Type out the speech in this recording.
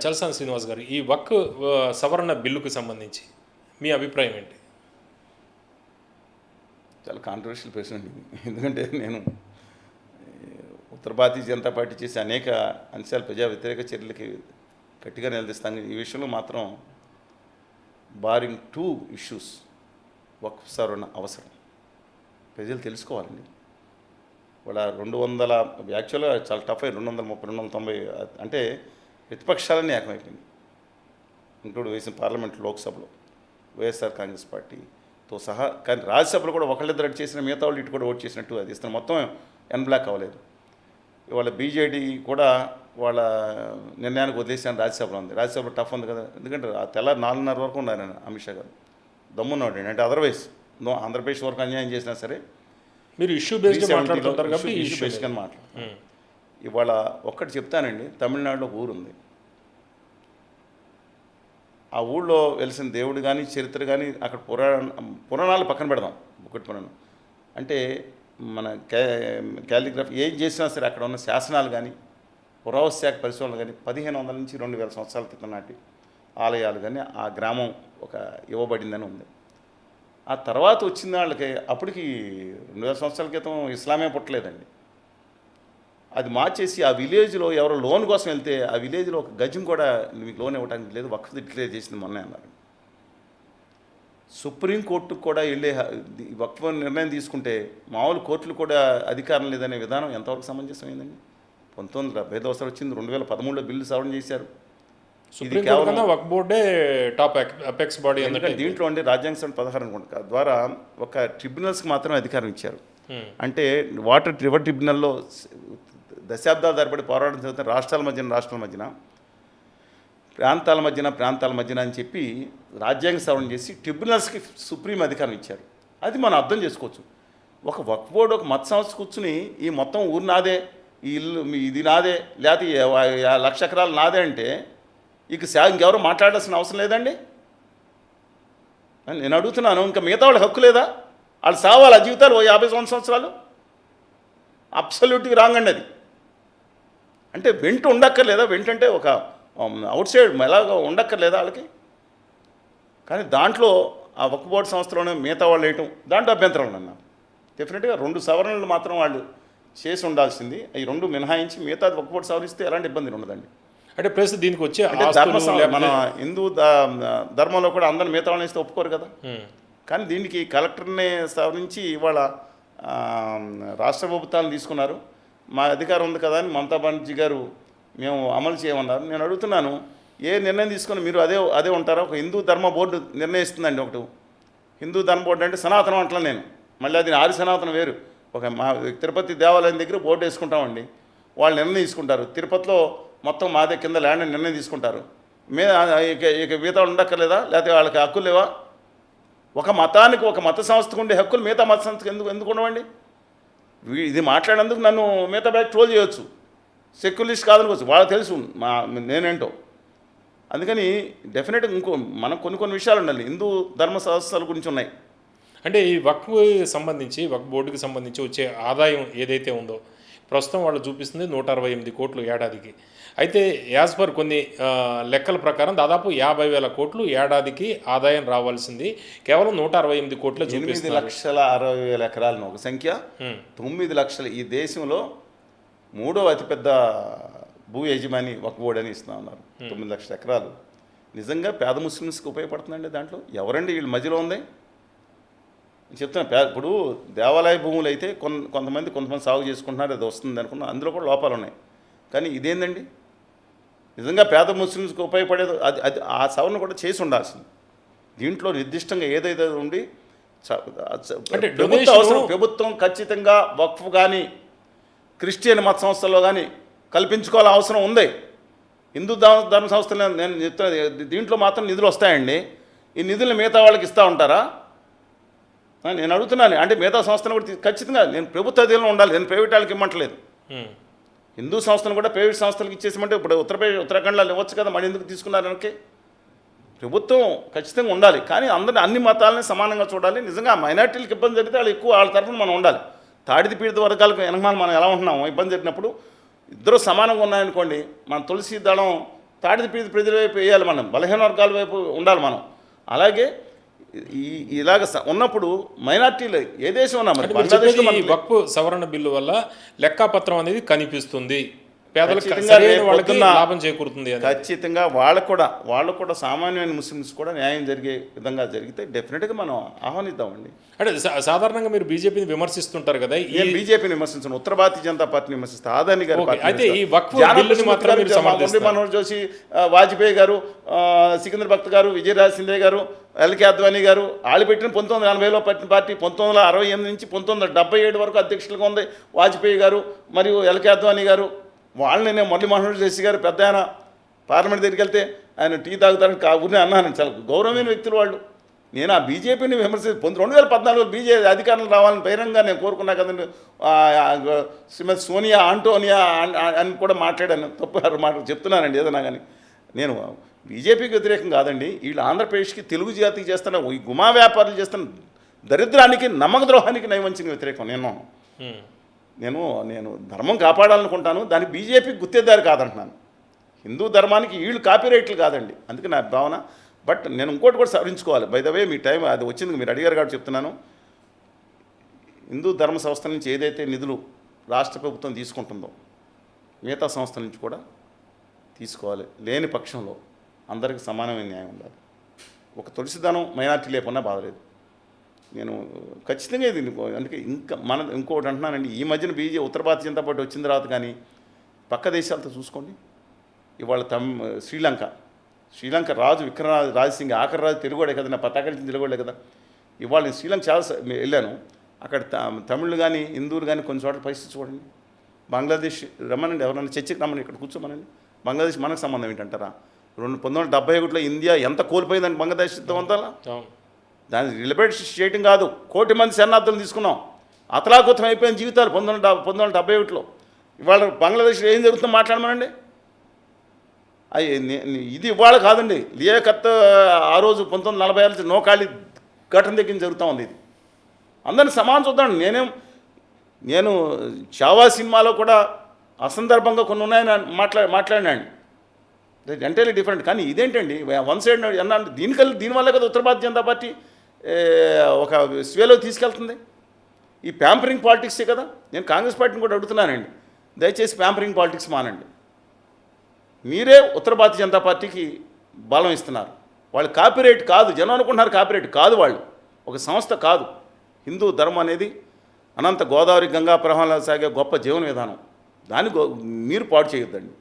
చలసాని శ్రీనివాస్ గారు, ఈ వక్ సవరణ బిల్లుకు సంబంధించి మీ అభిప్రాయం ఏంటి? చాలా కాంట్రవర్షియల్ ప్రశ్న అండి. ఎందుకంటే నేను ఉత్తర భారతీయ జనతా పార్టీ చేసే అనేక అంశాలు ప్రజా వ్యతిరేక చర్యలకి గట్టిగా నిలదీస్తాను. ఈ విషయంలో మాత్రం బారింగ్ 2 ఇష్యూస్ వక్ఫ్ సవరణ అవసరం ప్రజలు తెలుసుకోవాలండి. వాళ్ళ 200 యాక్చువల్గా చాలా టఫ్ అయ్యి 230 290 అంటే ప్రతిపక్షాలన్నీ ఏకమైపోయింది, ఇంక్లూడ్ వేసిన పార్లమెంట్ లోక్సభలో వైఎస్ఆర్ కాంగ్రెస్ పార్టీతో సహా. కానీ రాజ్యసభలో కూడా ఒకళ్ళిద్దరు చేసిన మిగతా వాళ్ళు ఇటు కూడా ఓట్ చేసినట్టు అది ఇస్తాను, మొత్తం ఎన్ బ్లాక్ అవ్వలేదు. ఇవాళ బీజేడీ కూడా వాళ్ళ నిర్ణయానికి వదిలేసాను రాజ్యసభలో ఉంది. రాజ్యసభలో టఫ్ ఉంది కదా, ఎందుకంటే ఆ తెల్లారి 4:30 వరకు ఉన్నారు ఆయన అమిత్ షా గారు, దమ్మున్నాడు. అంటే అదర్వైజ్ ఆంధ్రప్రదేశ్ వరకు అన్యాయం చేసినా సరే మీరు ఇష్యూ బేస్డ్ మాట్లాడుతుంటారు కాబట్టి ఇష్యూ బేస్డ్గా మాట్లాడుతారు. ఇవాళ ఒక్కటి చెప్తానండి, తమిళనాడులో ఒక ఊరు ఉంది. ఆ ఊళ్ళో వెలిసిన దేవుడు కానీ చరిత్ర కానీ అక్కడ పురాణాలు పక్కన పెడదాం. ఒకటి పురాణం అంటే మన క్యాలిగ్రఫీ ఏం చేసినా సరే అక్కడ ఉన్న శాసనాలు కానీ పురావస్తు శాఖ పరిశోధనలు కానీ 1500 నుంచి 2000 సంవత్సరాల క్రితం నాటి ఆలయాలు కానీ ఆ గ్రామం ఒక ఇవ్వబడిందని ఉంది. ఆ తర్వాత వచ్చిన వాళ్ళకి అప్పటికి 2000 సంవత్సరాల క్రితం ఇస్లామే పుట్టలేదండి. అది మార్చేసి ఆ విలేజ్లో ఎవరో లోన్ కోసం వెళ్తే ఆ విలేజ్లో ఒక గజం కూడా మీకు లోన్ ఇవ్వడానికి లేదు, వక్ఫ్ డిక్లేర్ చేసింది మొన్నే అన్నారు. సుప్రీంకోర్టుకు కూడా వెళ్ళే వక్ఫ్ నిర్ణయం తీసుకుంటే మామూలు కోర్టులు కూడా అధికారం లేదనే విధానం ఎంతవరకు సమంజసమైందండి? 1970 వచ్చింది, 2013లో బిల్లు సవరణ చేశారు. ఇది కేవలం వక్ఫ్ బోర్డే టాప్ అపెక్స్ బాడీ. దీంట్లో అంటే రాజ్యాంగ సవరణ 16 అనుకుంటా ద్వారా ఒక ట్రిబ్యునల్స్కి మాత్రమే అధికారం ఇచ్చారు. అంటే రివర్ ట్రిబ్యునల్లో దశాబ్దాల తరబడి పోరాటం జరుగుతున్న రాష్ట్రాల మధ్యన ప్రాంతాల మధ్యన అని చెప్పి రాజ్యాంగ సవరణ చేసి ట్రిబ్యునల్స్కి సుప్రీం అధికారం ఇచ్చారు. అది మనం అర్థం చేసుకోవచ్చు. ఒక వక్ఫ్ బోర్డు ఒక మత సంస్థ కూర్చుని ఈ మొత్తం ఊరు నాదే, ఈ ఇల్లు ఇది నాదే, లేకపోతే 1,00,000 ఎకరాలు నాదే అంటే ఇక ఇంకెవరో మాట్లాడాల్సిన అవసరం లేదండి. నేను అడుగుతున్నాను, ఇంకా మిగతా వాళ్ళ హక్కు లేదా? వాళ్ళు సావాలి ఆ జీవితాలు 50 సంవత్సరాలు. అబ్సల్యూట్గా రాంగ్ అండి అది. అంటే ఉండక్కర్లేదా? అంటే ఒక అవుట్ సైడ్ ఎలాగో ఉండక్కర్లేదా వాళ్ళకి? కానీ దాంట్లో ఆ వక్ఫ్ బోర్డు సంస్థలోనే మిగతా వాళ్ళు వేయటం దాంట్లో అభ్యంతరం అన్నా. డెఫినెట్గా 2 సవరణలు మాత్రం వాళ్ళు చేసి ఉండాల్సింది. ఈ 2 మినహాయించి మిగతా వక్ఫ్ బోర్డు సవరిస్తే ఎలాంటి ఇబ్బంది ఉండదండి. అంటే ప్రస్తుతం దీనికి వచ్చే మన హిందూ ధర్మంలో కూడా అందరిని మిగతా వాళ్ళని ఇస్తే ఒప్పుకోరు కదా. కానీ దీనికి కలెక్టర్ని సవరించి ఇవాళ రాష్ట్ర ప్రభుత్వాన్ని తీసుకున్నారు. మా అధికారం ఉంది కదా అని మమతా బెనర్జీ గారు మేము అమలు చేయమన్నారు. నేను అడుగుతున్నాను, ఏ నిర్ణయం తీసుకొని మీరు అదే ఉంటారా? ఒక హిందూ ధర్మ బోర్డు నిర్ణయిస్తుందండి. ఒకటి హిందూ ధర్మ బోర్డు అంటే సనాతనం అంటలా నేను, మళ్ళీ అది ఆది సనాతనం వేరు. మా తిరుపతి దేవాలయం దగ్గర బోర్డు వేసుకుంటామండి, వాళ్ళు నిర్ణయం తీసుకుంటారు. తిరుపతిలో మొత్తం మాదే కింద ల్యాండ్ అని నిర్ణయం తీసుకుంటారు. ఇక మిగతా ఉండక్కర్లేదా? లేకపోతే వాళ్ళకి హక్కులు లేవా? ఒక మతానికి ఒక మత సంస్థకు ఉండే హక్కులు మిగతా మత సంస్థకు ఎందుకు ఉండవండి? ఇది మాట్లాడేందుకు నన్ను మిగతా బ్యాక్ ట్రోల్ చేయవచ్చు, సెక్యులరిస్ట్ కాదనుకోవచ్చు, వాళ్ళకి తెలుసు నేనేంటో. అందుకని డెఫినెట్గా మనకు కొన్ని విషయాలు ఉండాలి. హిందూ ధర్మ సంస్థల గురించి ఉన్నాయి. అంటే ఈ వక్ఫ్ బోర్డుకి సంబంధించి వచ్చే ఆదాయం ఏదైతే ఉందో ప్రస్తుతం వాళ్ళు చూపిస్తుంది 168 కోట్లు ఏడాదికి. అయితే యాజ్ పర్ కొన్ని లెక్కల ప్రకారం దాదాపు 50,000 కోట్లు ఏడాదికి ఆదాయం రావాల్సింది కేవలం 168 కోట్లు. 8,60,000 ఎకరాలను ఒక సంఖ్య, 9 లక్షలు. ఈ దేశంలో 3వ అతిపెద్ద భూ యజమాని వక్ఫ్ బోర్డు అని ఇస్తున్నా ఉన్నారు. 9 లక్షల ఎకరాలు నిజంగా పేద ముస్లిమ్స్కి ఉపయోగపడుతుందండి. దాంట్లో ఎవరండి వీళ్ళు మధ్యలో ఉంది చెప్తున్నా. ఇప్పుడు దేవాలయ భూములు అయితే కొంతమంది సాగు చేసుకుంటున్నారు, అది వస్తుంది అనుకున్నా, అందులో కూడా లోపాలు ఉన్నాయి. కానీ ఇదేందండి నిజంగా పేద ముస్లిమ్స్కి ఉపయోగపడేది అది ఆ సవరణ కూడా చేసి ఉండాల్సింది. దీంట్లో నిర్దిష్టంగా ఏదైతే ఉండి ప్రభుత్వం ఖచ్చితంగా వక్ఫ్ కానీ క్రిస్టియన్ మత సంస్థల్లో కానీ కల్పించుకోవాల్సిన అవసరం ఉంది. హిందూ ధర్మ సంస్థలు నేను చెప్తున్నా, దీంట్లో మాత్రం నిధులు వస్తాయండి. ఈ నిధులు మిగతా వాళ్ళకి ఇస్తూ ఉంటారా? నేను అడుగుతున్నాను. అంటే మిగతా సంస్థను కూడా ఖచ్చితంగా నేను ప్రభుత్వ అధీనంలో ఉండాలి, నేను ప్రైవేట్ వాళ్ళకి ఇవ్వట్లేదు. హిందూ సంస్థను కూడా ప్రైవేట్ సంస్థలకు ఇచ్చేసామంటే ఇప్పుడు ఉత్తరాఖండ్లో ఇవ్వచ్చు కదా, మరి ఎందుకు తీసుకున్నారు వెనక్కి? ప్రభుత్వం ఖచ్చితంగా ఉండాలి, కానీ అన్ని మతాలని సమానంగా చూడాలి. నిజంగా మైనార్టీలకు ఇబ్బంది జరిగితే వాళ్ళు ఎక్కువ వాళ్ళ తరఫున మనం ఉండాలి. తాడిది పీడిత వర్గాలకు వెనకమాల మనం ఎలా ఉంటున్నాము, ఇబ్బంది జరిగినప్పుడు ఇద్దరు సమానంగా ఉన్నాయనుకోండి, మన తులసి దళం తాడిది ప్రజల వైపు వేయాలి, మనం బలహీన వర్గాల వైపు ఉండాలి మనం. అలాగే ఇలాగ ఉన్నప్పుడు మైనార్టీలు ఏ దేశం ఉన్నా మరి బంగ్లాదేశ్లో ఈ వక్ఫ్ సవరణ బిల్లు వల్ల లెక్కాపత్రం అనేది కనిపిస్తుంది, పేదలకు ఖచ్చితంగా సరైన వాళ్ళకి రేపొద్దున్న లాభం చేకూరుతుంది అని. ఖచ్చితంగా వాళ్ళు కూడా సామాన్యమైన ముస్లిమ్స్ కూడా న్యాయం జరిగే విధంగా జరిగితే డెఫినెట్గా మనం ఆహ్వానిద్దామండి. అంటే సాధారణంగా మీరు బీజేపీని విమర్శిస్తుంటారు కదా, నేను బీజేపీని విమర్శించను, ఉత్తర భారతీయ జనతా పార్టీని విమర్శిస్తాను. ఆదాని గారి పార్టీ అయితే ఈ వక్ఫ్ బిల్లుని మాత్రం మీరు సమర్థిస్తారు. మనోహర్ జోషి, వాజ్పేయి గారు, సికింద్ర భక్త్ గారు, విజయరాజ్ సింధే గారు, ఎల్కే అద్వానీ గారు వాళ్ళు పెట్టిన 1980లో పెట్టిన పార్టీ 1968 నుంచి 1977 వరకు అధ్యక్షులుగా ఉంది వాజ్పేయి గారు మరియు ఎల్కే అద్వానీ గారు. వాళ్ళని నేను మురళీ మనోహర్ జోషి గారు పెద్ద ఆయన పార్లమెంట్ దగ్గరికి వెళ్తే ఆయన టీ తాగుతారని ఊరిని అన్నాను. చాలా గౌరవమైన వ్యక్తులు వాళ్ళు. నేను ఆ బీజేపీని విమర్శించి 2014లో బీజేపీ అధికారంలో రావాలని బహిరంగంగా నేను కోరుకున్నా కదండి. శ్రీమతి సోనియా ఆంటోనియా అని కూడా మాట్లాడాను, తప్పు మాట చెప్తున్నానండి ఏదైనా కానీ. నేను బీజేపీకి వ్యతిరేకం కాదండి. వీళ్ళు ఆంధ్రప్రదేశ్కి తెలుగు జాతికి చేస్తున్న ఈ గుమా వ్యాపారులు చేస్తున్న దరిద్రానికి నమ్మక ద్రోహానికి నైవంచిక వ్యతిరేకం. నేను ధర్మం కాపాడాలనుకుంటాను, దానికి బీజేపీకి గుత్తేదారి కాదంటున్నాను. హిందూ ధర్మానికి వీళ్ళు కాపీరైట్లు కాదండి, అందుకే నా భావన. బట్ నేను ఇంకోటి కూడా సవరించుకోవాలి. బై ద వే మీ టైం అది వచ్చింది, మీరు అడిగారు కాబట్టి చెప్తున్నాను. హిందూ ధర్మ సంస్థల నుంచి ఏదైతే నిధులు రాష్ట్ర ప్రభుత్వం తీసుకుంటుందో మిగతా సంస్థల నుంచి కూడా తీసుకోవాలి. లేని పక్షంలో అందరికీ సమానమైన న్యాయం ఉండాలి. ఒక తులసిదానం మైనార్టీ లేకున్నా బాధలేదు. నేను ఖచ్చితంగా ఇది అందుకే ఇంకోటి అంటున్నానండి. ఈ మధ్యన ఉత్తర భారతీయ జనతా పార్టీ వచ్చిన తర్వాత కానీ పక్క దేశాలతో చూసుకోండి. ఇవాళ శ్రీలంక రాజు రాజసింగ్ ఆఖరి రాజు తెలుగుడే కదా, నా పతాక నుంచి తెలుగుడే కదా. ఇవాళ నేను శ్రీలంక చాలా వెళ్ళాను. అక్కడ తమిళ్ కానీ హిందువులు కానీ కొన్ని చోట్ల పరిస్థితి చూడండి. బంగ్లాదేశ్ రమ్మనండి, ఎవరైనా చర్చకి రమ్మని ఇక్కడ కూర్చోమనండి. బంగ్లాదేశ్ మనకు సంబంధం ఏంటంటారా? 1971లో ఇండియా ఎంత కోల్పోయిందండి బంగ్లాదేశ్ యుద్ధం అంతా. దాన్ని రిలబేట్ చేయటం కాదు, 1 కోటి మంది శరణార్థులు తీసుకున్నాం. అతలాకుతం అయిపోయిన జీవితాలు 1971లో. ఇవాళ బంగ్లాదేశ్లో ఏం జరుగుతుందో మాట్లాడమనండి. ఇది ఇవాళ కాదండి, లియాఖత్ ఆ రోజు 1946 నోకాళి ఘటన దగ్గర జరుగుతూ ఉంది. ఇది అందరిని సమానం చూద్దాం. నేను చావా సినిమాలో కూడా అసందర్భంగా కొన్ని ఉన్నాయని మాట్లాడినాను. Entirely different. కానీ ఇదేంటండి వన్ సైడ్ అన్నాడు. దీనివల్ల కదా ఉత్తర భారతీయ జనతా పార్టీ ఒక స్వేలో తీసుకెళ్తుంది. ఈ ప్యాంపరింగ్ పాలిటిక్సే కదా. నేను కాంగ్రెస్ పార్టీని కూడా అడుగుతున్నానండి, దయచేసి ప్యాంపరింగ్ పాలిటిక్స్ మానండి. మీరే ఉత్తర భారతీయ జనతా పార్టీకి బలం ఇస్తున్నారు. వాళ్ళు కాపీరైట్ కాదు, జనం అనుకుంటున్నారు కాపీరైట్ కాదు, వాళ్ళు ఒక సంస్థ కాదు. హిందూ ధర్మం అనేది అనంత గోదావరి గంగా ప్రవాహంలో సాగే గొప్ప జీవన విధానం. దాన్ని మీరు పాడు చేయొద్దండి.